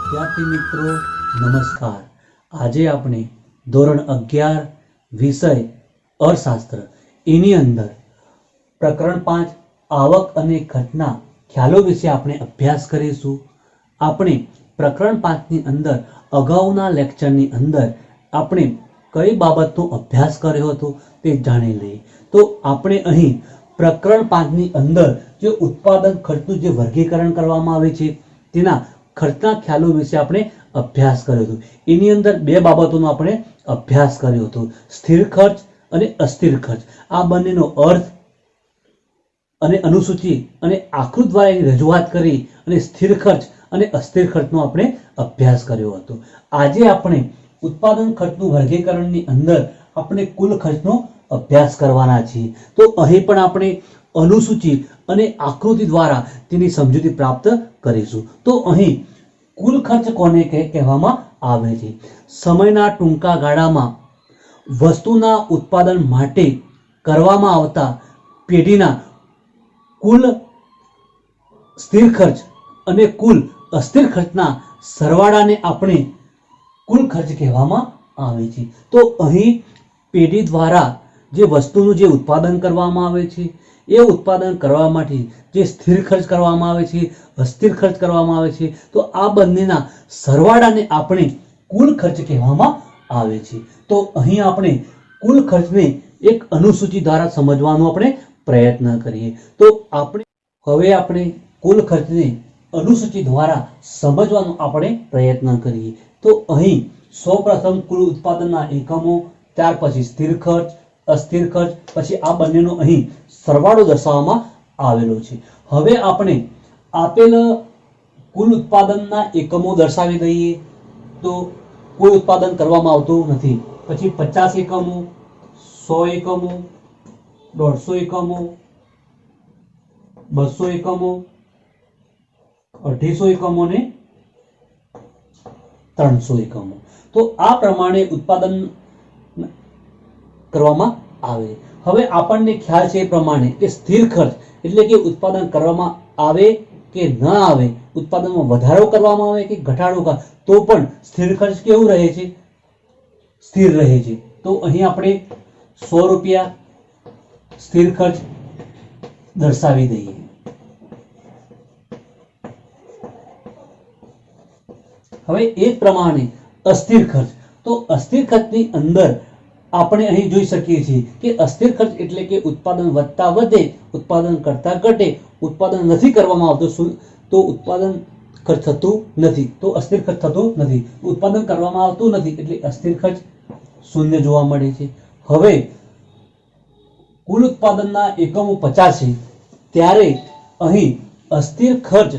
વિદ્યાર્થી મિત્રો નમસ્કાર। આજે આપણે ધોરણ 11 વિષય અર્થશાસ્ત્ર એની અંદર પ્રકરણ 5 આવક અને ખર્ચના ખ્યાલો વિશે આપણે અભ્યાસ કરીશું। આપણે પ્રકરણ 5 ની અંદર અગાઉના લેક્ચરની અંદર આપણે કઈ બાબતનો અભ્યાસ કર્યો હતો તે જાણી લઈએ। તો આપણે અહીં પ્રકરણ 5 ની અંદર જે ઉત્પાદન ખર્ચનું જે વર્ગીકરણ કરવામાં આવે છે તેના ખર્ચના ખ્યાલો વિશે આપણે અભ્યાસ કર્યો હતો। એની અંદર બે બાબતોનો આપણે અભ્યાસ કર્યો હતો, સ્થિર ખર્ચ અને અસ્થિર ખર્ચ। આ બંનેનો અર્થ અને અનુસૂચિ અને આકૃતિ દ્વારા એની રજૂઆત કરી અને સ્થિર ખર્ચ અને અસ્થિર ખર્ચનો આપણે અભ્યાસ કર્યો હતો। આજે આપણે ઉત્પાદન ખર્ચનું વર્ગીકરણની અંદર આપણે કુલ ખર્ચનો અભ્યાસ કરવાના છીએ। તો અહીં પણ આપણે અનુસૂચિ અને આકૃતિ દ્વારા તેની સમજૂતી પ્રાપ્ત કરીશું। તો અહીં કુલ ખર્ચ કોને કહેવામાં આવે છે? સમયના ટૂંકા ગાળામાં વસ્તુના ઉત્પાદન માટે કરવામાં આવતા પેઢીના કુલ સ્થિર ખર્ચ અને કુલ અસ્થિર ખર્ચના સરવાળાને આપણે કુલ ખર્ચ કહેવામાં આવે છે। તો અહીં પેઢી દ્વારા જે વસ્તુનું જે ઉત્પાદન કરવામાં આવે છે એ ઉત્પાદન કરવા માટે જે સ્થિર ખર્ચ કરવામાં આવે છે, અસ્થિર ખર્ચ કરવામાં આવે છે, તો આ બંનેના સરવાળાને આપણે કુલ ખર્ચ કહેવામાં આવે છે। તો અહીં આપણે કુલ ખર્ચને એક અનુસૂચિ દ્વારા સમજવાનો આપણે પ્રયત્ન કરીએ। તો આપણે કુલ ખર્ચને અનુસૂચિ દ્વારા સમજવાનો આપણે પ્રયત્ન કરીએ। તો અહીં સૌપ્રથમ કુલ ઉત્પાદનના એકમો, ત્યાર પછી સ્થિર ખર્ચ, અસ્થિર ખર્ચ, પછી આ બંનેનો અહીં સરવાળો દર્શાવવામાં આવેલો છે। હવે આપણે આપેલ કુલ ઉત્પાદનના એકમો દર્શાવી દઈએ। તો કોઈ ઉત્પાદન કરવામાં આવતું નથી, પછી 50 એકમો, 100 એકમો, 150 એકમો, 200 એકમો, 250 એકમો ને 300 એકમો। તો આ પ્રમાણે ઉત્પાદન કરવામાં આવે। હવે આપણને ખ્યાલ છે એ પ્રમાણે કે સ્થિર ખર્ચ એટલે કે ઉત્પાદન કરવામાં આવે કે ન આવે, ઉત્પાદનમાં વધારો કરવામાં આવે કે ઘટાડો તો પણ સ્થિર ખર્ચ કેવું રહે છે? સ્થિર રહે છે। તો અહીં આપણે 100 રૂપિયા સ્થિર ખર્ચ દર્શાવી દઈએ। હવે એ જ પ્રમાણે અસ્થિર ખર્ચ, તો અસ્થિર ખર્ચની અંદર આપણે અહીં જોઈ શકીએ છીએ કે અસ્થિર ખર્ચ એટલે કે ઉત્પાદન વધતા વધે, ઉત્પાદન કરતા ઘટે, ઉત્પાદન નથી કરવામાં આવતું તો ઉત્પાદન ખર્ચ થતું નથી, તો અસ્થિર ખર્ચ થતું નથી, ઉત્પાદન કરવામાં આવતું નથી એટલે અસ્થિર ખર્ચ શૂન્ય જોવા મળે છે। હવે કુલ ઉત્પાદનના એકમો 50 છે ત્યારે અહીં અસ્થિર ખર્ચ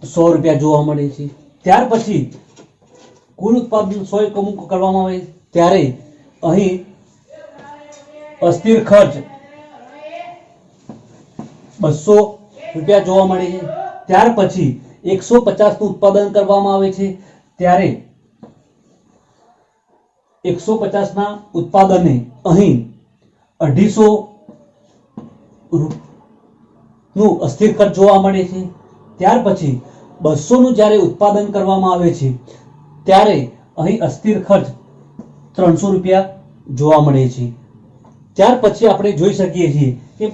100 રૂપિયા જોવા મળે છે। ત્યાર પછી કુલ ઉત્પાદન 100 એકમો કરવામાં આવે ત્યારે અહીં અસ્થિર ખર્ચ 200 રૂપિયા જોવા મળે છે। ત્યાર પછી 150 નું ઉત્પાદન કરવામાં આવે છે ત્યારે 150 ના ઉત્પાદને અહીં 250 નું અસ્થિર ખર્ચ જોવા મળે છે। ત્યાર પછી 200 નું જ્યારે ઉત્પાદન કરવામાં આવે છે ત્યારે અહીં અસ્થિર ખર્ચ 300 રૂપિયા જોવા મળે છે। ત્યાર પછી આપણે જોઈ શકીએ છીએ કે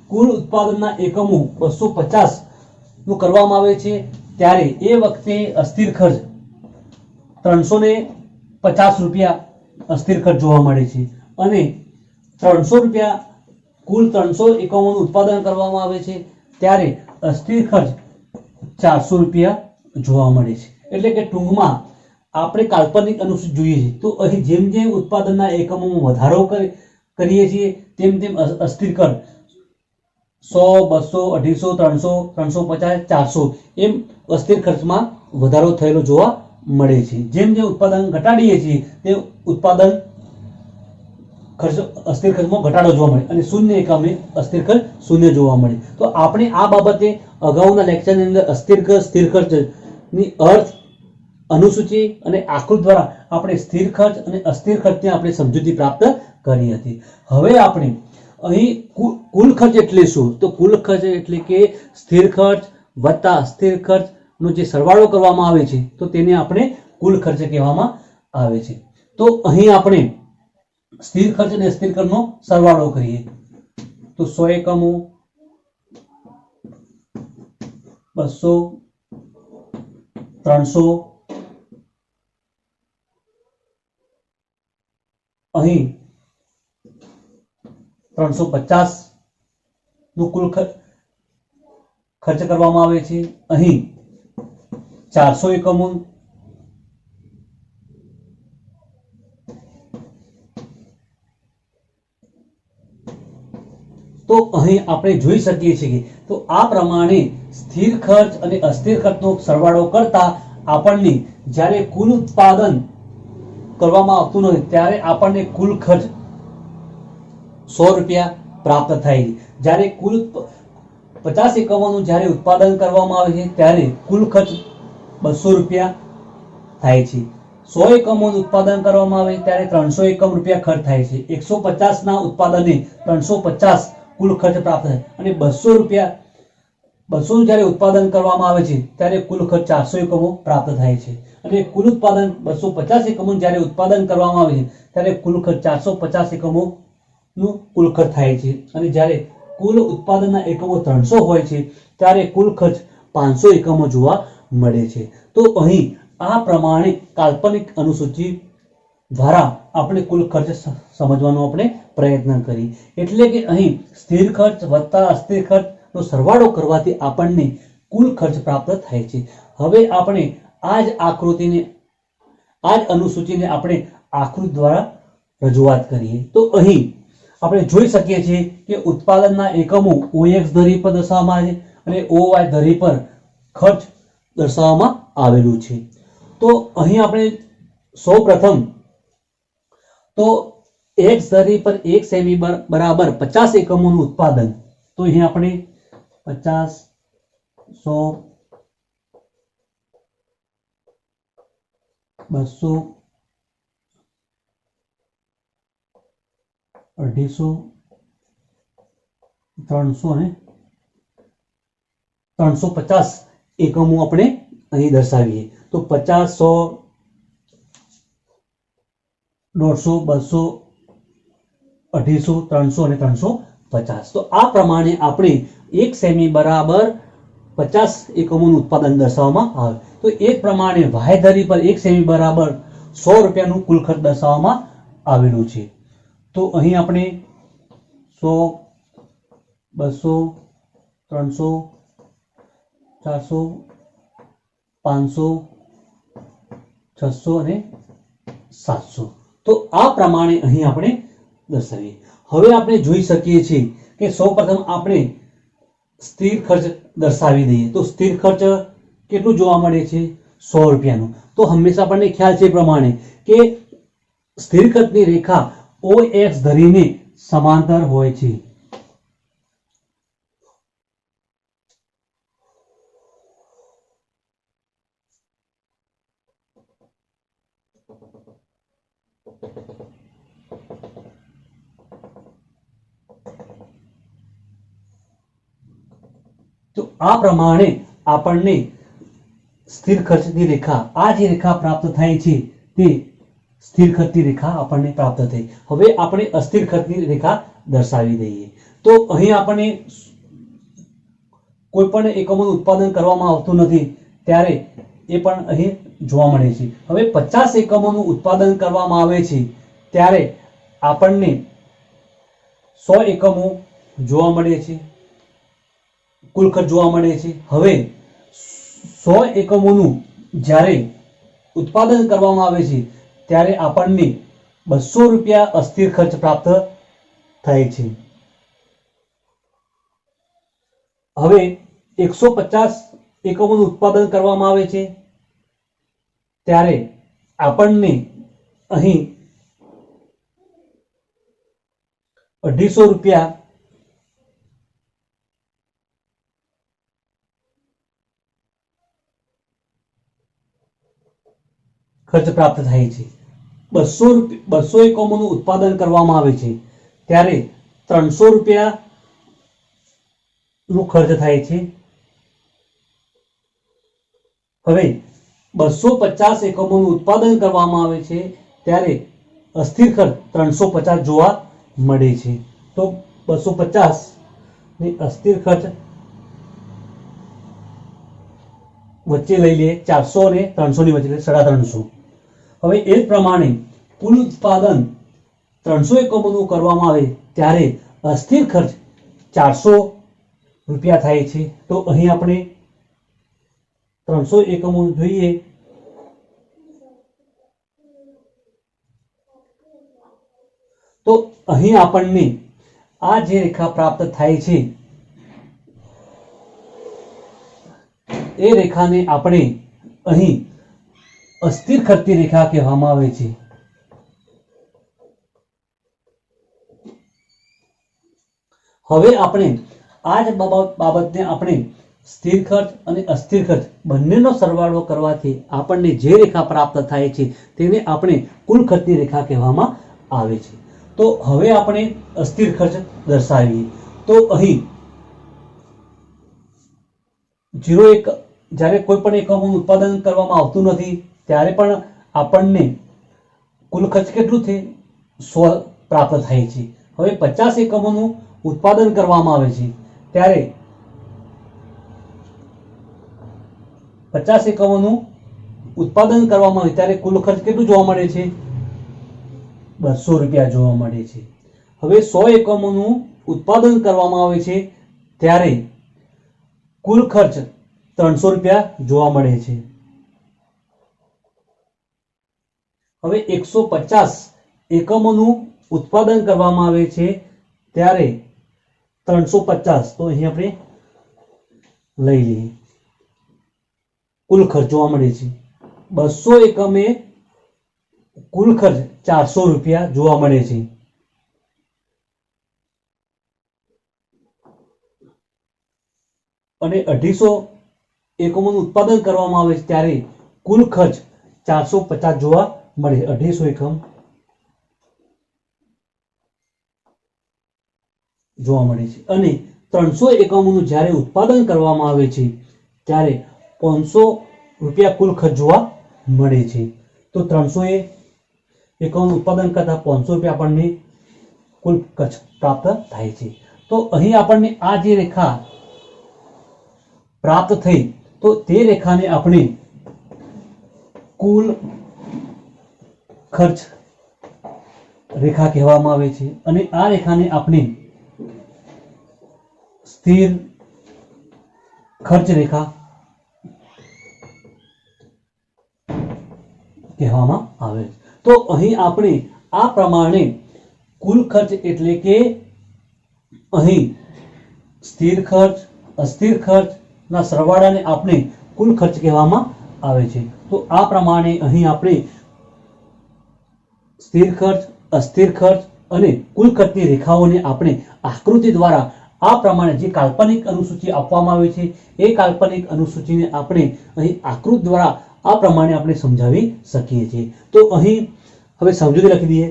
કુલ ઉત્પાદનના એકમો 250 નું કરવામાં આવે છે ત્યારે એ વખતે અસ્થિર ખર્ચ 350 રૂપિયા અસ્થિર ખર્ચ જોવા મળે છે અને 300 રૂપિયા કુલ 300 એકમોનું ઉત્પાદન કરવામાં આવે છે ત્યારે અસ્થિર ખર્ચ 400 રૂપિયા જોવા મળે છે। એટલે કે ટૂંકમાં આપણે કાલ્પનિક અનુસૂચિ જોઈએ છીએ તો અહીં જેમ જેમ ઉત્પાદનના એકમોમાં વધારો કરીએ છીએ તેમ તેમ અસ્થિર ખર્ચ 100, 200, 250, 300, 350, 400 એમ અસ્થિર ખર્ચમાં વધારો થયેલો જોવા મળે છે। જેમ જેમ ઉત્પાદન ઘટાડીએ છીએ તે ઉત્પાદન ખર્ચ અસ્થિર ખર્ચમાં ઘટાડો જોવા મળે અને શૂન્ય એકમે અસ્થિર ખર્ચ શૂન્ય જોવા મળે। તો આપણે આ બાબતે અગાઉના લેક્ચરની અંદર અસ્થિર ખર્ચ, સ્થિર ખર્ચની અર્થ, અનુસૂચિ અને આકૃતિ દ્વારા આપણે સ્થિર ખર્ચ અને અસ્થિર ખર્ચની આપણે સમજૂતી પ્રાપ્ત કરી હતી। હવે આપણે અહીં કુલ ખર્ચ એટલે શું? તો કુલ ખર્ચ એટલે કે સ્થિર ખર્ચ વત્તા અસ્થિર ખર્ચ નો જે સરવાળો કરવામાં આવે છે તો તેને આપણે કુલ ખર્ચ કહેવામાં આવે છે. તો અહીં આપણે સ્થિર ખર્ચ અને અસ્થિર ખર્ચનો સરવાળો કરીએ તો 100 એકમો, 200, 300, અહીં 350 નું કુલ ખર્ચ કરવામાં આવે છે. અહીં 400 એકમો, તો અહીં આપણે જોઈ શકીએ છીએ તો આ પ્રમાણે સ્થિર ખર્ચ અને અસ્થિર ખર્ચનો સરવાળો કરતા આપણને જ્યારે કુલ ઉત્પાદન કરવામાં આવતું નથી ત્યારે આપણને કુલ ખર્ચ 100 રૂપિયા પ્રાપ્ત થાય છે. જ્યારે કુલ 50 એકમોનું જ્યારે ઉત્પાદન કરવામાં આવે છે ત્યારે કુલ ખર્ચ 200 રૂપિયા થાય છે. 100 એકમોનું ઉત્પાદન કરવામાં આવે ત્યારે 300 એકમ રૂપિયા ખર્ચ થાય છે. 150 ના ઉત્પાદને 350 કુલ ખર્ચ પ્રાપ્ત થાય અને 200 રૂપિયા 200 નું જ્યારે ઉત્પાદન કરવામાં આવે છે ત્યારે કુલ ખર્ચ 400 એકમો પ્રાપ્ત થાય છે. અને કુલ ઉત્પાદન 250 એકમોનું જ્યારે ઉત્પાદન કરવામાં આવે છે ત્યારે કુલ ખર્ચ 450 એકમોનું કુલ ખર્ચ થાય છે. અને જ્યારે કુલ ઉત્પાદનના એકમો 300 હોય છે ત્યારે કુલ ખર્ચ 500 એકમો જોવા મળે છે. તો અહીં આ પ્રમાણે કાલ્પનિક અનુસૂચિ દ્વારા આપણે કુલ ખર્ચ સમજવાનો આપણે પ્રયત્ન કરી. એટલે કે અહીં સ્થિર ખર્ચ વત્તા અસ્થિર ખર્ચનો સરવાળો કરવાથી આપણને કુલ ખર્ચ પ્રાપ્ત થાય છે. હવે આપણે આ જ આકૃતિને આ જ અનુસૂચિને આપણે આકૃતિ દ્વારા રજૂઆત કરીએ તો અહીં આપણે જોઈ શકીએ છીએ કે ઉત્પાદનના એકમો OX ધરી પર દર્શાવવામાં આવે છે અને OY ધરી પર ખર્ચ દર્શાવવામાં આવેલું છે. તો અહીં આપણે સૌપ્રથમ તો X ધરી પર 1 સેમી બરાબર 50 એકમોનું ઉત્પાદન. તો અહીં આપણે 50, 100, 200, 250, 300 અને 350 એકમો આપણે અહીં દર્શાવીએ તો 50, 100, 150, 200, 250, 300 અને 350. તો આ પ્રમાણે આપણે 1 સેમી બરાબર 50 એકમોનું ઉત્પાદન દર્શાવવામાં આવે. તો એ પ્રમાણે Y ધરી પર 1 સેમી બરાબર 100 રૂપિયાનું કુલ ખર્ચ દર્શાવવામાં આવેલું છે. તો અહીં આપણે 100, 200, 300, 400, 500, 600 અને 700. તો આ પ્રમાણે અહીં આપણે દર્શાવીએ. હવે આપણે જોઈ શકીએ છીએ કે સૌપ્રથમ આપણે સ્થિર ખર્ચ દર્શાવી દઈએ. તો સ્થિર ખર્ચ કેટલું જોવા મળે છે? 100 રૂપિયાનું. તો હંમેશા આપણને ખ્યાલ છે એ પ્રમાણે કે સ્થિર ખર્ચની રેખા OX ધરીને સમાંતર હોય છે. તો આ પ્રમાણે આપણને સ્થિર ખર્ચની રેખા આ જે રેખા પ્રાપ્ત થાય છે તે સ્થિર ખર્ચની રેખા આપણને પ્રાપ્ત થઈ. હવે આપણે અસ્થિર ખર્ચની રેખા દર્શાવી દઈએ. તો અહીં આપણને કોઈ પણ એકમોનું ઉત્પાદન કરવામાં આવતું નથી ત્યારે એ પણ અહીં જોવા મળે છે. હવે 50 એકમોનું ઉત્પાદન કરવામાં આવે છે ત્યારે આપણને 100 એકમો જોવા મળે છે, કુલ ખર્ચ જોવા મળે છે. હવે 100 એકમોનું જ્યારે ઉત્પાદન કરવામાં આવે છે ત્યારે આપણને 200 રૂપિયા અસ્થિર ખર્ચ પ્રાપ્ત થાય છે. હવે 150 એકમોનું ઉત્પાદન કરવામાં આવે છે ત્યારે આપણને અહીં 250 રૂપિયા ખર્ચ પ્રાપ્ત થાય છે. 200 એકમોનું ઉત્પાદન કરવામાં આવે છે ત્યારે 300 રૂપિયા નું ખર્ચ થાય છે. હવે 250 એકમોનું ઉત્પાદન કરવામાં આવે છે ત્યારે અસ્થિર ખર્ચ 350 જોવા મળે છે. તો 250 ને અસ્થિર ખર્ચ વચ્ચે લઈ લઈએ, 400 ને 300 ની વચ્ચે 350. હવે એ જ પ્રમાણે કુલ ઉત્પાદન 300 એકમોનું કરવામાં આવે ત્યારે અસ્થિર ખર્ચ 400 રૂપિયા થાય છે. તો અહીં આપણે 300 એકમો જોઈએ તો અહીં આપણને આ જે રેખા પ્રાપ્ત થાય છે એ રેખાને આપણે અહીં અસ્થિર ખર્ચની રેખા કહેવામાં આવે છે. હવે આપણે આ જ બાબતને આપણે સ્થિર ખર્ચ અને અસ્થિર ખર્ચ બંનેનો સરવાળો કરવાથી આપણને જે રેખા પ્રાપ્ત થાય છે તેને આપણે કુલ ખર્ચની રેખા કહેવામાં આવે છે. તો હવે આપણે અસ્થિર ખર્ચ દર્શાવીએ તો અહીં 01 જ્યારે કોઈ પણ એકમોનું ઉત્પાદન કરવામાં આવતું નથી ત્યારે પણ આપણને કુલ ખર્ચ કેટલું છે 100 પ્રાપ્ત થાય છે. હવે 50 એકમોનું ઉત્પાદન કરવામાં આવે છે ત્યારે 50 એકમોનું ઉત્પાદન કરવામાં આવે ત્યારે કુલ ખર્ચ કેટલું જોવા મળે છે 200 રૂપિયા જોવા મળે છે. હવે 100 એકમોનું ઉત્પાદન કરવામાં આવે છે ત્યારે કુલ ખર્ચ 300 રૂપિયા જોવા મળે છે. હવે 150 એકમોનું ઉત્પાદન કરવામાં આવે છે ત્યારે 350 તો અહીં આપણે લઈ લઈએ કુલ ખર્ચ જોવા મળે છે. 200 એકમે કુલ ખર્ચ 400 રૂપિયા જોવા મળે છે. અને 250 એકમોનું ઉત્પાદન કરવામાં આવે છે ત્યારે કુલ ખર્ચ 450 જોવા મળે. 250 એકમ જોવા મળે છે અને 300 એકમોનું જ્યારે ઉત્પાદન કરવામાં આવે છે ત્યારે 500 રૂપિયા કુલ ખર્ચ જોવા મળે છે. તો 300 એકમનું ઉત્પાદન કરતા 500 રૂપિયા આપણને કુલ ખર્ચ પ્રાપ્ત થાય છે. તો અહીં આપણને આ જે રેખા પ્રાપ્ત થઈ તો તે રેખાને આપણે કુલ ખર્ચ રેખા કહેવામાં આવે છે અને આ રેખાને આપણે સ્થિર ખર્ચ રેખા કહેવામાં આવે છે. તો અહીં આપણે આ પ્રમાણે કુલ ખર્ચ એટલે કે અહીં સ્થિર ખર્ચ અસ્થિર ખર્ચના સરવાળાને આપણે કુલ ખર્ચ કહેવામાં આવે છે. તો આ પ્રમાણે અહીં આપણે સ્થિર ખર્ચ અસ્થિર ખર્ચ અને કુલ ખર્ચની રેખાઓને આપણે આકૃતિ દ્વારા આ પ્રમાણે જે કાલ્પનિક અનુસૂચિ આપવામાં આવી છે એ કાલ્પનિક અનુસૂચિને આપણે અહીં આકૃતિ દ્વારા આ પ્રમાણે આપણે સમજાવી શકીએ છીએ. તો અહીં હવે સમજૂતી લખી દઈએ.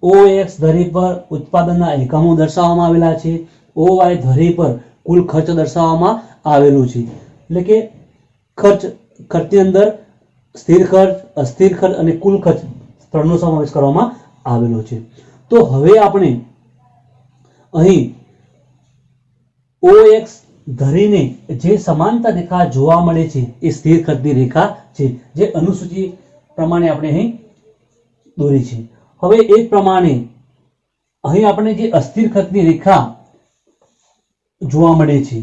OX ધરી પર ઉત્પાદનના એકમો દર્શાવવામાં આવેલા છે. OY ધરી પર કુલ ખર્ચ દર્શાવવામાં આવેલું છે. એટલે કે ખર્ચની અંદર સ્થિર ખર્ચ અસ્થિર ખર્ચ અને કુલ ખર્ચ ત્રણનો સમાવેશ કરવામાં આવેલો છે. તો હવે આપણે અહીં OX ધરીને જે સમાંતર રેખા જોવા મળે છે એ સ્થિર ખર્ચની રેખા છે જે અનુસૂચિ પ્રમાણે આપણે અહીં દોરી છે. હવે એ જ પ્રમાણે અહીં આપણે જે અસ્થિર ખર્ચની રેખા જોવા મળે છે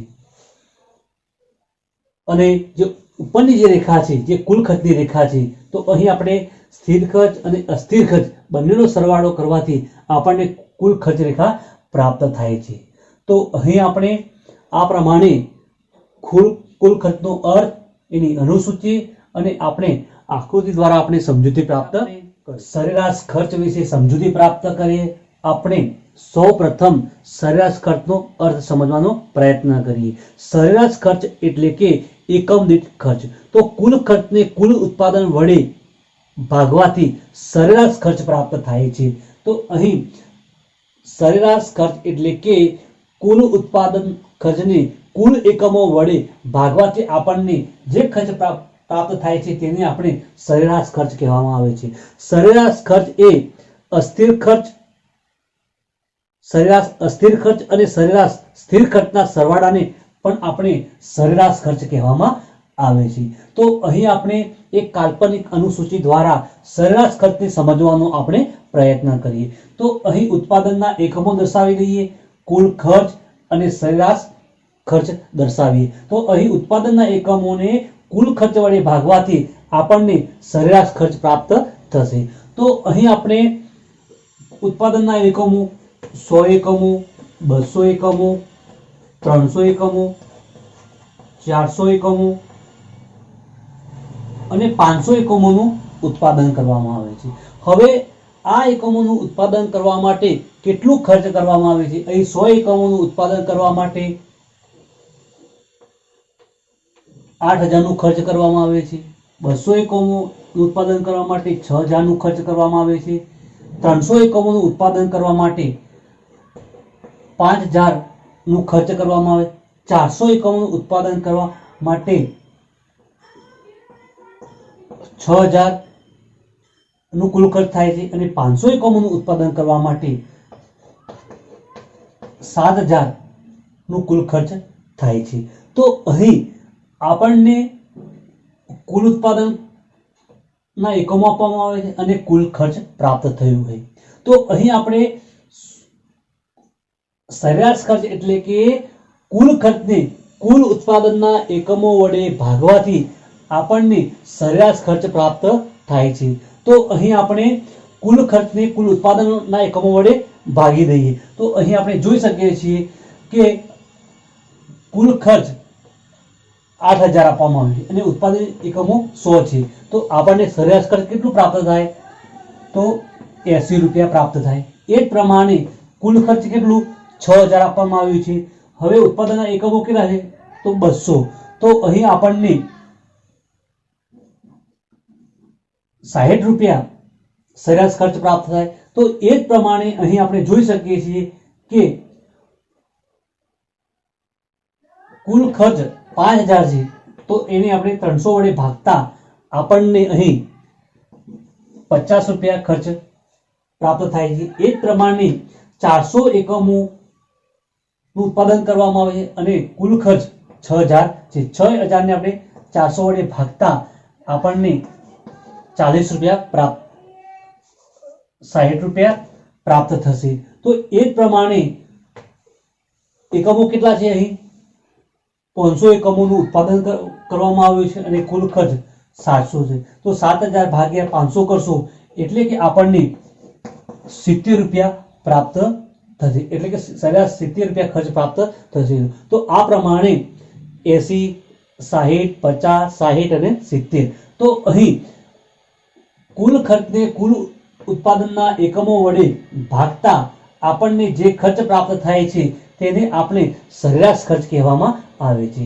અને જે ઉપરની જે રેખા છે જે કુલ ખર્ચની રેખા છે તો અહીં આપણે સ્થિર ખર્ચ અને અસ્થિર ખર્ચ બંનેનો સરવાળો કરવાથી આપણને કુલ ખર્ચ રેખા પ્રાપ્ત થાય છે. તો અહીં આપણે આ પ્રમાણે કુલ ખર્ચનો અર્થ એની અનુસૂચિ અને આપણે આકૃતિ દ્વારા આપણે સમજૂતી પ્રાપ્ત સરેરાશ ખર્ચ વિશે સમજૂતી પ્રાપ્ત કરીએ. આપણે સૌપ્રથમ સરેરાશ ખર્ચનો અર્થ સમજવાનો પ્રયત્ન કરીએ. સરેરાશ ખર્ચ એટલે કે એકમ દીઠ ખર્ચ. તો કુલ ખર્ચને કુલ ઉત્પાદન વડે ભાગવાથી સરેરાશ ખર્ચ પ્રાપ્ત થાય છે. તો અહીં સરેરાશ ખર્ચ એટલે કે કુલ ઉત્પાદન ખર્ચને કુલ એકમો વડે ભાગવાથી આપણને જે ખર્ચ પ્રાપ્ત થાય છે તેને આપણે સરેરાશ ખર્ચ કહેવામાં આવે છે. સરેરાશ ખર્ચ એ અસ્થિર ખર્ચ, સરેરાશ અસ્થિર ખર્ચ અને સરેરાશ સ્થિર ખર્ચના સરવાળાને પણ આપણે સરેરાશ ખર્ચ કહેવામાં આવે છે. તો અહીં આપણે એક કાલ્પનિક અનુસૂચિ દ્વારા સરેરાશ ખર્ચને સમજવાનો આપણે પ્રયત્ન કરીએ. તો અહીં ઉત્પાદનના એકમો દર્શાવી દઈએ, કુલ ખર્ચ અને સરેરાશ ખર્ચ દર્શાવીએ. તો અહીં ઉત્પાદનના એકમોને કુલ ખર્ચ વડે ભાગવાથી આપણને સરેરાશ ખર્ચ પ્રાપ્ત થશે. તો અહીં આપણે ઉત્પાદનના એકમો 100 એકમો, 200 એકમો, 300 એકમો, 400 એકમો અને 500 એકમોનું ઉત્પાદન કરવામાં આવે છે. હવે આ એકમોનું ઉત્પાદન કરવા માટે કેટલું ખર્ચ કરવામાં આવે છે? અહીં 100 એકમોનું ઉત્પાદન કરવા માટે 8,000 નું ખર્ચ કરવામાં આવે છે. 200 એકમોનું ઉત્પાદન કરવા માટે 6,000 નું ખર્ચ કરવામાં આવે છે. 300 એકમોનું ઉત્પાદન કરવા માટે 5,000 નું ખર્ચ કરવામાં આવે. 400 એકમોનું ઉત્પાદન કરવા માટે 6,000 નું કુલ ખર્ચ થાય છે અને 500 એકમોનું ઉત્પાદન કરવા માટે 7,000 નું કુલ ખર્ચ થાય છે. તો અહીં આપણને કુલ ઉત્પાદનના એકમો આપવામાં આવે છે અને કુલ ખર્ચ પ્રાપ્ત થયું છે. તો અહીં આપણે સરેરાશ ખર્ચ એટલે કે કુલ ખર્ચને કુલ ઉત્પાદનના એકમો વડે ભાગવાથી આપણને સરેરાશ ખર્ચ પ્રાપ્ત થાય છે. તો અહીં આપણે કુલ ખર્ચને કુલ ઉત્પાદનના એકમો વડે ભાગી દઈએ. તો અહીં આપણે જોઈ શકીએ છીએ કે કુલ ખર્ચ 8,000 આપવામાં આવે છે અને ઉત્પાદન એકમો 100 છે. તો આપણને સરેરાશ ખર્ચ કેટલું પ્રાપ્ત થાય? તો 80 રૂપિયા પ્રાપ્ત થાય. એ જ પ્રમાણે કુલ ખર્ચ કેટલું? 6,000 આપવામાં આવ્યું છે. હવે ઉત્પાદનના એકમો કેટલા છે? તો 200. તો અહીં આપણને 60 રૂપિયા સરેરાશ ખર્ચ પ્રાપ્ત થાય. તો એ જ પ્રમાણે અહીં આપણે જોઈ શકીએ છીએ કે કુલ ખર્ચ 5,000 છે. તો એને આપણે 300 વડે ભાગતા આપણને અહીં 50 રૂપિયા ખર્ચ પ્રાપ્ત થાય છે. એ જ પ્રમાણે 400 એકમોનું ઉત્પાદન કરવામાં આવે છે અને કુલ ખર્ચ 6,000 છે. 6,000 ને આપણે 400 વડે ભાગતા આપણને 40 રૂપિયા પ્રાપ્ત 60 રૂપિયા પ્રાપ્ત થશે. તો એ જ પ્રમાણે એકમો કેટલા છે? અહીં 500 એકમોનું ઉત્પાદન કરવામાં આવ્યું છે અને કુલ ખર્ચ 700 છે. તો 7,000 ભાગ્યા 500 કરશો એટલે કે આપણને 70 રૂપિયા પ્રાપ્ત થશે. એટલે કે સરેરાશ 70 રૂપિયા ખર્ચ પ્રાપ્ત થશે. તો આ પ્રમાણે 80, 60, 50, 60 અને 70. તો અહીં કુલ ખર્ચને કુલ ઉત્પાદનના એકમો વડે ભાગતા આપણને જે ખર્ચ પ્રાપ્ત થાય છે તેને આપણે સરેરાશ ખર્ચ કહેવામાં આવે છે.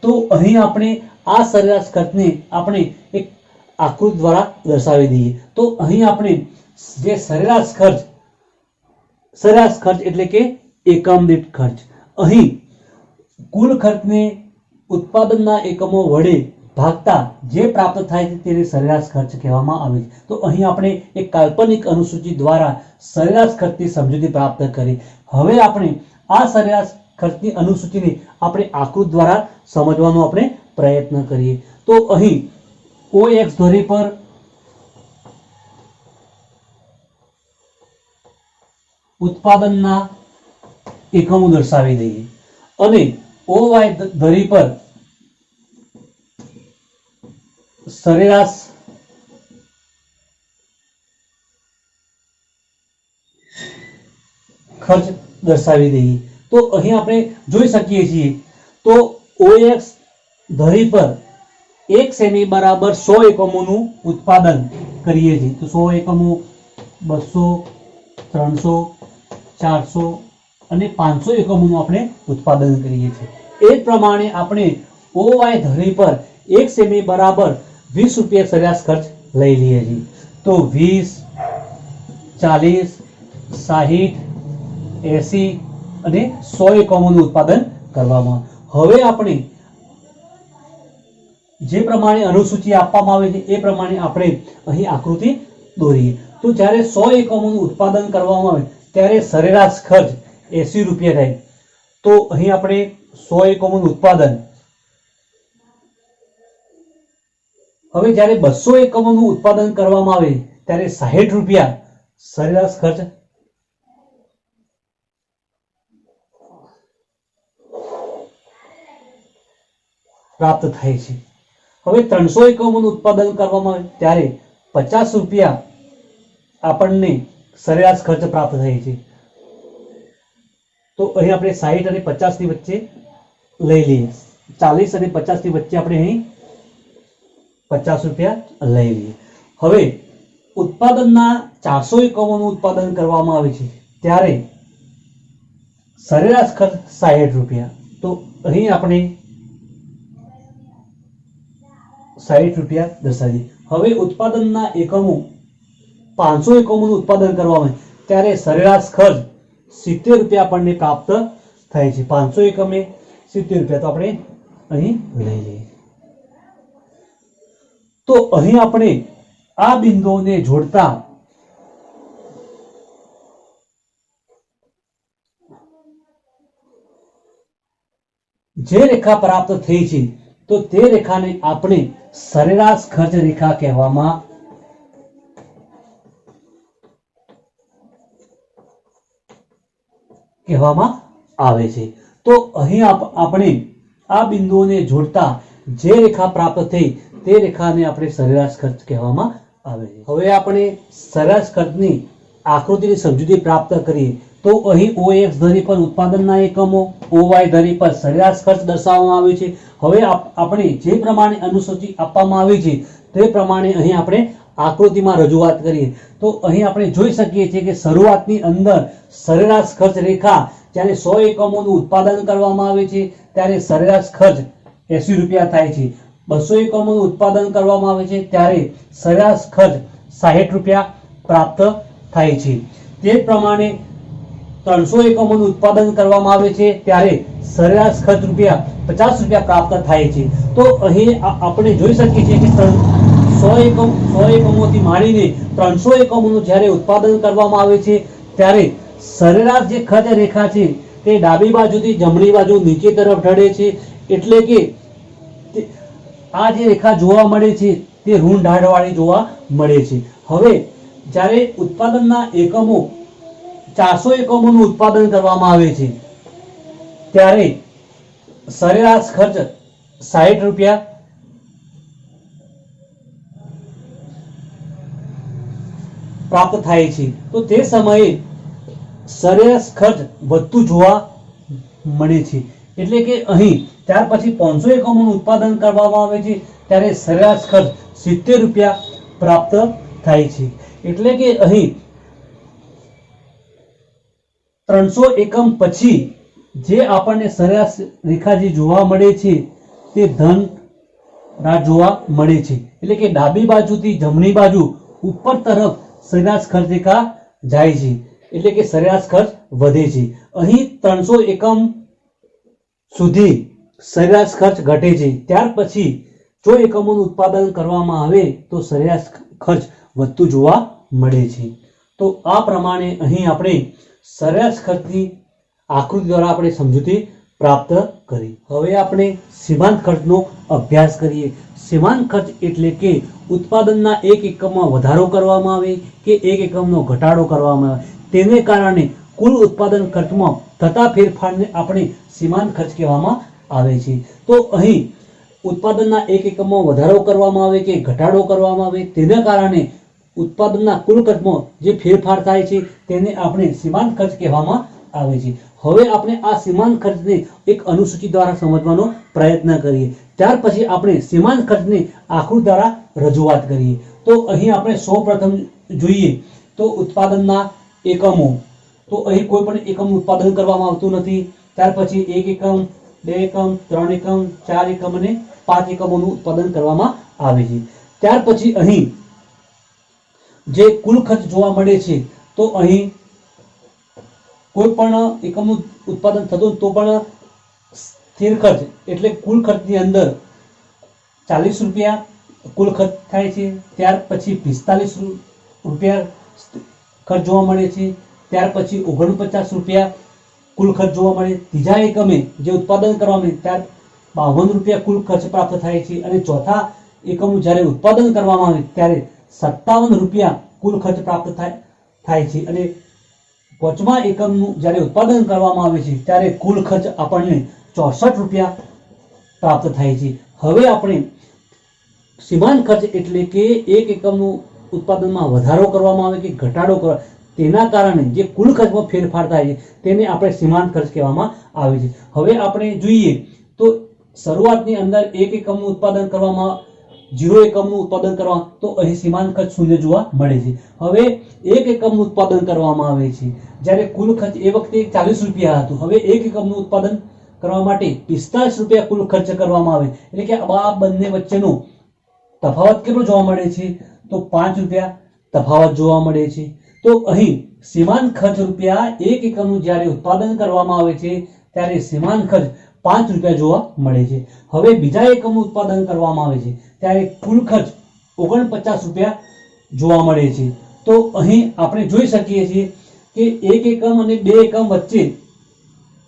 તો અહીં આપણે આ સરેરાશ ખર્ચને આપણે એક આકૃતિ દ્વારા દર્શાવી દઈએ. તો અહીં આપણે જે સરેરાશ ખર્ચ એટલે કે એકમ દીઠ ખર્ચ, અહીં કુલ ખર્ચને ઉત્પાદનના એકમો વડે ભાગતા જે પ્રાપ્ત થાય છે તેને સરેરાશ ખર્ચ કહેવામાં આવે છે. તો અહીં આપણે એક કાલ્પનિક અનુસૂચિ દ્વારા સરેરાશ ખર્ચની સમજૂતી પ્રાપ્ત કરી. હવે આપણે આ સરેરાશ ખર્ચની અનુસૂચિને આપણે આકૃતિ દ્વારા સમજવાનો આપણે પ્રયત્ન કરીએ. તો અહીં OX ધરી પર ઉત્પાદનના એકમો દર્શાવી દઈએ અને OY ધરી પર સરેરાશ ખર્ચ દર્શાવી દઈએ. તો અહીં આપણે જોઈ શકીએ છીએ તો OX ધરી પર 1 સેમી બરાબર 100 એકમોનું ઉત્પાદન કરીએ છીએ. તો 100 એકમો, 200, 300, 400 અને 500 એકમોનું આપણે ઉત્પાદન કરીએ છીએ. એ જ પ્રમાણે આપણે OY ધરી પર 1 સેમી બરાબર 20 રૂપિયા સરેરાશ ખર્ચ લઈ લઈએ છીએ. તો 20, 40, 60, 80 અને 100 એકમોનું ઉત્પાદન કરવામાં. હવે આપણે જે પ્રમાણે અનુસૂચિ આપવામાં આવે છે એ પ્રમાણે આપણે અહીં આકૃતિ દોરીએ. તો જ્યારે 100 એકમોનું ઉત્પાદન કરવામાં આવે ત્યારે સરેરાશ ખર્ચ 80 રૂપિયા થાય. તો અહીં આપણે 100 એકમોનું ઉત્પાદન, હવે જ્યારે 200 એકમોનું ઉત્પાદન કરવામાં આવે ત્યારે 60 રૂપિયા સરેરાશ ખર્ચ પ્રાપ્ત થાય છે. હવે 300 એકમોનું ઉત્પાદન કરવામાં આવે ત્યારે 50 રૂપિયા આપણને સરેરાશ ખર્ચ પ્રાપ્ત થાય છે. તો અહીં આપણે 60 અને 50 ની વચ્ચે લઈ લઈએ, 40 અને 50 ની વચ્ચે આપણે અહીં 50 રૂપિયા લઈ લઈએ. હવે ઉત્પાદનના 400 એકમોનું ઉત્પાદન કરવામાં આવે છે ત્યારે સરેરાશ ખર્ચ 60 રૂપિયા. તો અહીં આપણે 60 રૂપિયા દર્શાવીએ. હવે ઉત્પાદનના એકમો 500 એકમોનું ઉત્પાદન કરવામાં આવે ત્યારે સરેરાશ ખર્ચ 70 રૂપિયા આપણને પ્રાપ્ત થાય છે. 500 એકમે 70 રૂપિયા તો આપણે અહીં લઈ લઈએ. તો અહીં આપણે આ બિંદુઓને જોડતા જે રેખા પ્રાપ્ત થઈ છે તો તે રેખાને આપણે સરેરાશ ખર્ચ રેખા કહેવામાં આવે છે. તો અહીં આપણે આ બિંદુઓને જોડતા જે રેખા પ્રાપ્ત થઈ તે રેખાને આપણે સરેરાશ ખર્ચ કહેવામાં આવે છે. હવે આપણે સરેરાશ ખર્ચની આકૃતિની સમજૂતી પ્રાપ્ત કરીએ તો અહીં OX ધરી પર ઉત્પાદનના એકમો, OY ધરી પર સરેરાશ ખર્ચ દર્શાવવામાં આવ્યો છે. હવે આપણે જે પ્રમાણે અનુસૂચિ આપવામાં આવી છે તે પ્રમાણે અહીં આપણે આકૃતિમાં રજૂઆત કરીએ તો અહીં આપણે જોઈ શકીએ છીએ કે શરૂઆતની અંદર સરેરાશ ખર્ચ રેખા જ્યારે 100 એકમોનું ઉત્પાદન કરવામાં આવે છે ત્યારે સરેરાશ ખર્ચ 80 રૂપિયા થાય છે. 200 એકમોનું ઉત્પાદન કરવામાં આવે છે ત્યારે સરેરાશ ખર્ચ 60 રૂપિયા પ્રાપ્ત થાય છે. તે જ પ્રમાણે 300 એકમોનું ઉત્પાદન કરવામાં આવે છે ત્યારે સરેરાશ ખર્ચ 50 રૂપિયા પ્રાપ્ત થાય છે. તો અહીં આપણે જોઈ શકીએ છીએ કે 100 એકમોથી માંડીને 300 એકમોનું જ્યારે ઉત્પાદન કરવામાં આવે છે ત્યારે સરેરાશ જે ખર્ચ રેખા છે તે ડાબી બાજુથી જમણી બાજુ નીચે તરફ ઢળે છે. એટલે કે આ જે રેખા જોવા મળે છે તે ઋણ ઢાળવાળી જોવા મળે છે. હવે જ્યારે ઉત્પાદનના એકમો 400 એકમોનું ઉત્પાદન કરવામાં આવે છે ત્યારે સરેરાશ ખર્ચ 60 રૂપિયા પ્રાપ્ત થાય છે. તો તે સમયે સરેરાશ ખર્ચ વધતું જોવા મળે છે. એટલે કે અહીં ત્યાર પછી 500 એકમોનું ઉત્પાદન કરવામાં આવે છે ત્યારે સરેરાશ ખર્ચ 70 રૂપિયા પ્રાપ્ત થાય છે. એટલે કે અહીં 300 એકમ પછી જે આપણને સરેરાશ રેખા જે જોવા મળે છે તે ધન જોવા મળે છે. એટલે કે ડાબી બાજુથી જમણી બાજુ ઉપર તરફ સરેરાશ ખર્ચ રેખા જાય છે. એટલે કે સરેરાશ ખર્ચ વધે છે. અહીં 300 એકમ સુધી સરેરાશ ખર્ચ ઘટે છે. ત્યાર પછી જો એકમોનું ઉત્પાદન કરવામાં આવે તો સરેરાશ ખર્ચ વધતું જોવા મળે છે. તો આ પ્રમાણે અહીં આપણે સરેરાશ ખર્ચની આકૃતિ દ્વારા આપણે સમજૂતી પ્રાપ્ત કરી. હવે આપણે સીમાંત ખર્ચનો અભ્યાસ કરીએ. સીમાંત ખર્ચ એટલે કે ઉત્પાદનના એક એકમમાં વધારો કરવામાં આવે કે એક એકમનો ઘટાડો કરવામાં આવે તેને કારણે કુલ ઉત્પાદન ખર્ચમાં થતા ફેરફારને આપણે સીમાંત ખર્ચ કહેવામાં આવે છે. તો અહીં ઉત્પાદનના એક એકમમાં વધારો કરવામાં આવે કે ઘટાડો કરવામાં આવે તેના કારણે ઉત્પાદનના કુલ ખર્ચમાં જે ફેરફાર થાય છે તેને આપણે સીમાંત ખર્ચ કહેવામાં આવે છે. હવે આપણે આ સીમાંત ખર્ચને એક અનુસૂચિ દ્વારા સમજવાનો પ્રયત્ન કરીએ. ત્યાર પછી આપણે સીમાંત ખર્ચને આકૃતિ દ્વારા રજૂઆત કરીએ. તો અહીં આપણે સૌપ્રથમ જોઈએ તો ઉત્પાદનના એકમો. તો અહીં કોઈ પણ એકમનું ઉત્પાદન કરવામાં આવતું નથી. ત્યાર પછી 1 એકમ, 2 એકમ, 3 એકમ, 4 એકમ અને 5 એકમોનું ઉત્પાદન કરવામાં આવે છે. ત્યાર પછી અહીં જે કુલ ખર્ચ જોવા મળે છે તો અહીં કોઈ પણ એકમનું ઉત્પાદન થતું તો પણ સ્થિર ખર્ચ એટલે કુલ ખર્ચની અંદર 40 રૂપિયા કુલ ખર્ચ થાય છે, ત્યાર પછી 45 રૂપિયા ખર્ચ જોવા મળે છે, ત્યાર પછી 49 રૂપિયા કુલ ખર્ચ જોવા મળે, ત્રીજા એકમે જે ઉત્પાદન કરવામાં આવે ત્યાર 52 રૂપિયા કુલ ખર્ચ પ્રાપ્ત થાય છે, અને ચોથા એકમનું જ્યારે ઉત્પાદન કરવામાં આવે ત્યારે 57 રૂપિયા કુલ ખર્ચ પ્રાપ્ત થાય છે, અને પાંચમા એકમનું જ્યારે ઉત્પાદન કરવામાં આવે છે ત્યારે કુલ ખર્ચ આપણને 64 રૂપિયા પ્રાપ્ત થાય છે. હવે આપણે સીમાંત ખર્ચ એટલે કે એક એકમનું ઉત્પાદનમાં વધારો કરવામાં આવે કે ઘટાડો કરવા તેના કારણે જે કુલ ખર્ચમાં ફેરફાર થાય છે તેને આપણે સીમાંત ખર્ચ કહેવામાં આવે છે. હવે આપણે જોઈએ તો શરૂઆતની અંદર એક એકમનું ઉત્પાદન કરવામાં 0 એકમનું ઉત્પાદન કરવા તો અહીં સીમાંત ખર્ચ શૂન્ય જોવા મળે છે. હવે એક એકમનું ઉત્પાદન કરવામાં આવે છે જ્યારે કુલ ખર્ચ એ વખતે 40 રૂપિયા હતું, હવે એક એકમનું ઉત્પાદન કરવા માટે 45 રૂપિયા કુલ ખર્ચ કરવામાં આવે, એટલે કે આ બંને વચ્ચેનો તફાવત કેટલો જોવા મળે છે તો 5 રૂપિયા તફાવત જોવા મળે છે. તો અહીં સીમાંત ખર્ચ રૂપિયા એક એકમનું જ્યારે ઉત્પાદન કરવામાં આવે છે ત્યારે સીમાંત ખર્ચ 5 રૂપિયા જોવા મળે છે. હવે બીજા એકમનું ઉત્પાદન કરવામાં આવે છે ત્યારે કુલ ખર્ચ 49 રૂપિયા જોવા મળે છે. તો અહીં આપણે જોઈ શકીએ છીએ કે એક એકમ અને બે એકમ વચ્ચે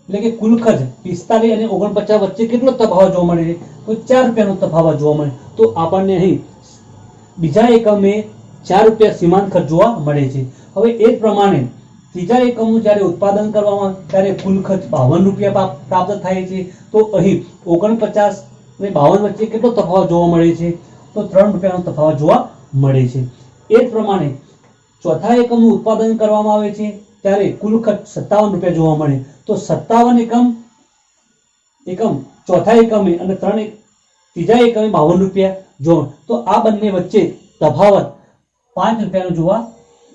એટલે કે કુલ ખર્ચ 45 અને 49 વચ્ચે કેટલો તફાવત જોવા મળે છે તો 4 રૂપિયાનો તફાવત જોવા મળે. તો આપણને અહીં બીજા એકમે 4 રૂપિયા સીમાંત ખર્ચ જોવા મળે છે. હવે એ જ પ્રમાણે ત્રીજા એકમનું જ્યારે ઉત્પાદન કરવામાં ત્યારે કુલ ખર્ચ 52 રૂપિયા પ્રાપ્ત થાય છે. તો અહીં 49 અને 52 વચ્ચે કેટલો તફાવત જોવા મળે છે તો 3 રૂપિયાનો તફાવત જોવા મળે છે. એ જ પ્રમાણે ચોથા એકમનું ઉત્પાદન કરવામાં આવે છે ત્યારે કુલ ખર્ચ 57 રૂપિયા જોવા મળે. તો 57 એકમ ચોથા એકમે અને ત્રીજા એકમે 52 રૂપિયા જોવા, તો આ બંને વચ્ચે તફાવત 5 રૂપિયાનો જોવા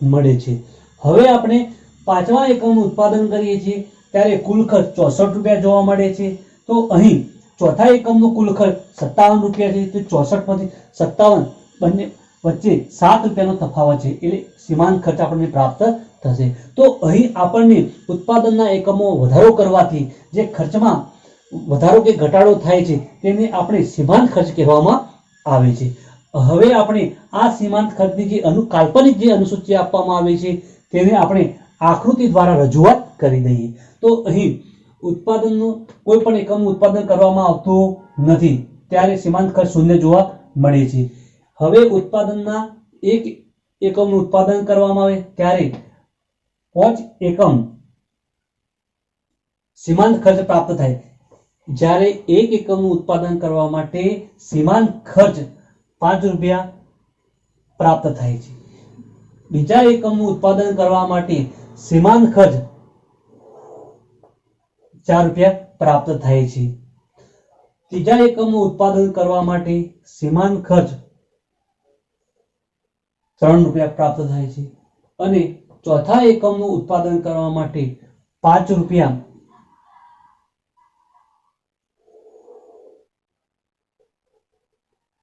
મળે છે. હવે આપણે પાંચમા એકમનું ઉત્પાદન કરીએ છીએ ત્યારે કુલ ખર્ચ 64 રૂપિયા જોવા મળે છે. તો અહીં ચોથા એકમનો કુલ ખર્ચ 57 રૂપિયા છે, તો 64 માંથી 57 બંને વચ્ચે 7 રૂપિયાનો તફાવત છે, એટલે સીમાંત ખર્ચ આપણને પ્રાપ્ત થશે. તો અહીં આપણને ઉત્પાદનના એકમો વધારો કરવાથી જે ખર્ચમાં વધારો કે ઘટાડો થાય છે તેને આપણે સીમાંત ખર્ચ કહેવામાં આવે છે. હવે આપણે આ સીમાંત ખર્ચની જે કાલ્પનિક જે અનુસૂચિ આપવામાં આવે છે તેને આપણે આકૃતિ દ્વારા રજૂઆત કરી દઈએ. તો અહીં ઉત્પાદનનું કોઈ પણ એકમનું ઉત્પાદન કરવામાં આવતું નથી ત્યારે સીમાંત ખર્ચ શૂન્ય જોવા મળે છે. હવે ઉત્પાદનના એક એકમનું ઉત્પાદન કરવામાં આવે ત્યારે 5 એકમ સીમાંત ખર્ચ પ્રાપ્ત થાય. જ્યારે એક એકમનું ઉત્પાદન કરવા માટે સીમાંત ખર્ચ 5 રૂપિયા પ્રાપ્ત થાય છે. બીજા એકમનું ઉત્પાદન કરવા માટે સીમાંત ખર્ચ 4 રૂપિયા પ્રાપ્ત થાય છે. ત્રીજા એકમનું ઉત્પાદન કરવા માટે સીમાંત ખર્ચ 3 રૂપિયા પ્રાપ્ત થાય છે, અને ચોથા એકમનું ઉત્પાદન કરવા માટે 5 રૂપિયા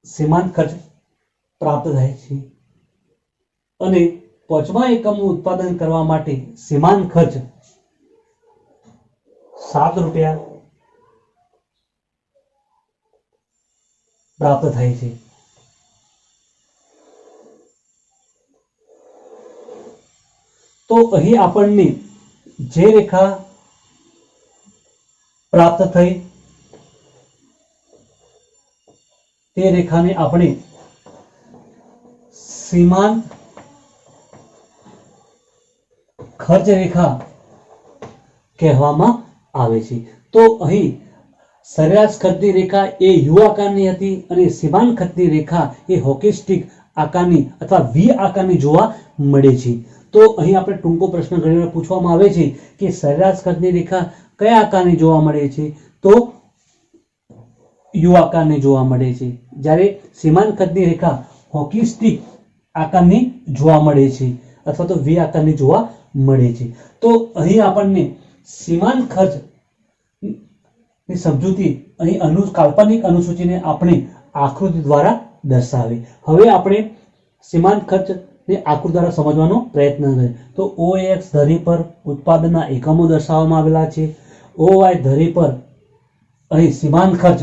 સીમાંત ખર્ચ પ્રાપ્ત થાય છે, અને પાંચમા એકમનું ઉત્પાદન કરવા માટે સીમાંત ખર્ચ 7 રૂપિયા પ્રાપ્ત થાય છે. તો અહીં આપણને જે રેખા પ્રાપ્ત થઈ તે રેખાને આપણે સીમાંત ખર્ચ રેખા કહેવામાં આવે છે. તો અહીં સરેરાશ ખર્ચની રેખા એ યુ આકારની હતી અને સીમાંત ખર્ચની રેખા એ હોકી સ્ટિક આકારની અથવા વી આકારની જોવા મળે છે. તો અહીં આપણે ટૂંકો પ્રશ્ન ઘણીવાર પૂછવામાં આવે છે કે સરેરાશ ખર્ચની રેખા કયા આકારની જોવા મળે છે તો યુ આકારની જોવા મળે છે, જ્યારે સીમાંત ખર્ચની રેખા હોકી સ્ટિક આકારની જોવા મળે છે અથવા તો વી આકારની જોવા મળે છે. તો અહીં આપણને સીમાંત ખર્ચ ની સમજૂતી અહીં કાલ્પનિક અનુસૂચિને આપણે આકૃતિ દ્વારા દર્શાવી. હવે આપણે સીમાંત ખર્ચને આકૃતિ દ્વારા સમજવાનો પ્રયત્ન કરીએ. તો OX ધરી પર ઉત્પાદનના એકમો દર્શાવવામાં આવેલા છે. OY ધરી પર અહીં સીમાંત ખર્ચ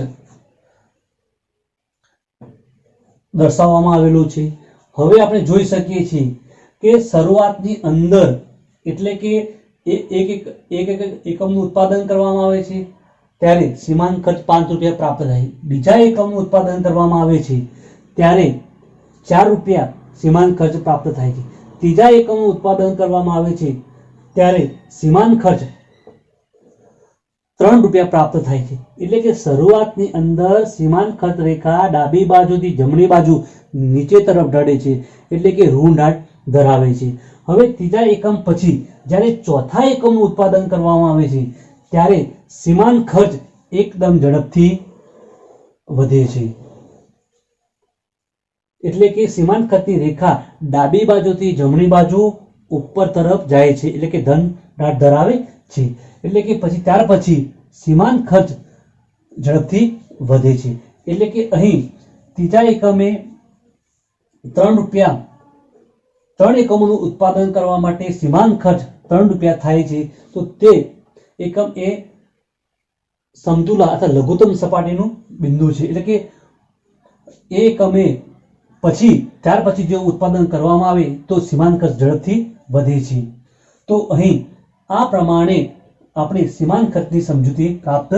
દર્શાવવામાં આવેલું છે. હવે આપણે જોઈ શકીએ છીએ કે શરૂઆતની અંદર એટલે કે એક એકમનું ઉત્પાદન કરવામાં આવે છે ત્યારે સીમાંત ખર્ચ 5 રૂપિયા પ્રાપ્ત થાય. બીજા એકમનું ઉત્પાદન કરવામાં આવે છે ત્યારે 4 રૂપિયા સીમાંત ખર્ચ પ્રાપ્ત થાય છે. ત્રીજા એકમનું ઉત્પાદન કરવામાં આવે છે ત્યારે સીમાંત ખર્ચ 3 રૂપિયા પ્રાપ્ત થાય છે. એટલે કે શરૂઆતની અંદર સીમાંત ખર્ચ રેખા ડાબી બાજુથી જમણી બાજુ નીચે તરફ ઢળે છે એટલે કે ઋણ ઢાળ ધરાવે છે. હવે ત્રીજા એકમ પછી જ્યારે ચોથા એકમનું ઉત્પાદન કરવામાં આવે છે ત્યારે સીમાંત ખર્ચ એકદમ ઝડપથી વધે છે. એટલે કે સીમાંત ખર્ચની રેખા ડાબી બાજુથી જમણી બાજુ ઉપર તરફ જાય છે એટલે કે ધન ઢાળ ધરાવે છે. એટલે કે પછી ત્યાર પછી સીમાંત ખર્ચ ઝડપથી વધે છે. એટલે કે અહીં ત્રીજા એકમે 3 રૂપિયા 3 એકમોનું ઉત્પાદન કરવા માટે સીમાંત ખર્ચ 3 રૂપિયા થાય છે. તો તે એકમ એ સમતુલા અથવા લઘુત્તમ સપાટીનું બિંદુ છે. એટલે કે એ એકમે પછી ત્યાર પછી જો ઉત્પાદન કરવામાં આવે તો સીમાંત ખર્ચ ઝડપથી વધે છે. તો અહીં આ પ્રમાણે આપણે સીમાંત ખર્ચની સમજૂતી પ્રાપ્ત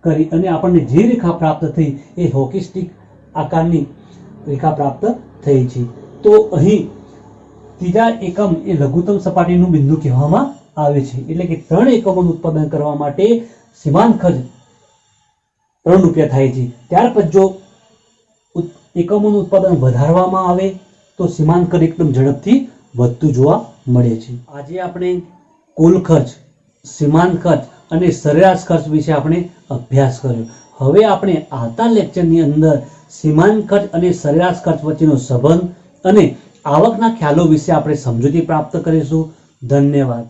કરી અને આપણને જે રેખા પ્રાપ્ત થઈ એ હોકી સ્ટિક આકારની રેખા પ્રાપ્ત થઈ છે. તો અહીં ત્રીજા એકમ એ લઘુત્તમ સપાટીનું બિંદુ કહેવામાં આવે છે. એટલે કે 3 એકમોનું ઉત્પાદન કરવા માટે સીમાંત ખર્ચ 3 રૂપિયા થાય છે. ત્યાર પછી જો એકમોનું ઉત્પાદન વધારવામાં આવે તો સીમાંત ખર્ચ એકદમ ઝડપથી વધતું જોવા મળે છે. આજે આપણે કુલ ખર્ચ, સીમાંત ખર્ચ અને સરેરાશ ખર્ચ વિશે આપણે અભ્યાસ કર્યો. હવે આપણે આવતા લેક્ચરની અંદર સીમાંત ખર્ચ અને સરેરાશ ખર્ચ વચ્ચેનો સંબંધ અને આવકના ખ્યાલો વિશે આપણે સમજૂતી પ્રાપ્ત કરીશું. ધન્યવાદ.